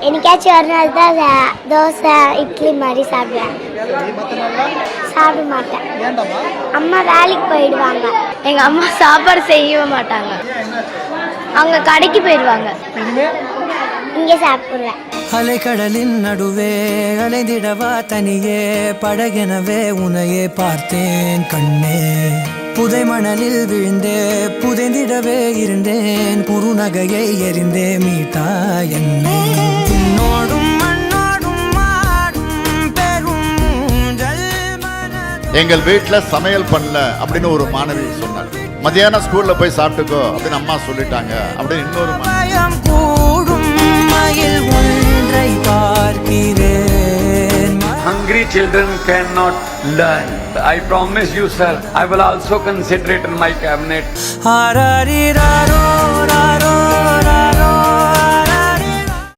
என்னைக்காச்சும் ஒரு நாள் தான் தோசை இட்லி மாதிரி சாப்பிடுவேன். சாப்பிட மாட்டேன். அம்மா வேலைக்கு போயிடுவாங்க. எங்கள் அம்மா சாப்பாடு செய்ய மாட்டாங்க. அவங்க கடைக்கு போயிடுவாங்க. இங்கே சாப்பிடுவேன். அலைக்கடலின் நடுவே அலைந்திடவா தனியே படகெனவே உன்னையே பார்த்தேன் கண்ணே. புதை மணலில் விழுந்தே புதைந்திடவே இருந்தேன். குறுநகையை எறிந்தே மீட்டா என்னை. எங்கள் வீட்டில் சமையல் பண்ணல அப்படின்னு ஒரு மாணவி சொன்னார். மதியானம் ஸ்கூல்ல போய் சாப்பிட்டுக்கோ அப்படின்னு அம்மா சொல்லிட்டாங்க அப்படின்னு இன்னொரு Hungry children cannot learn. I promise you, sir, I will also consider it in my cabinet.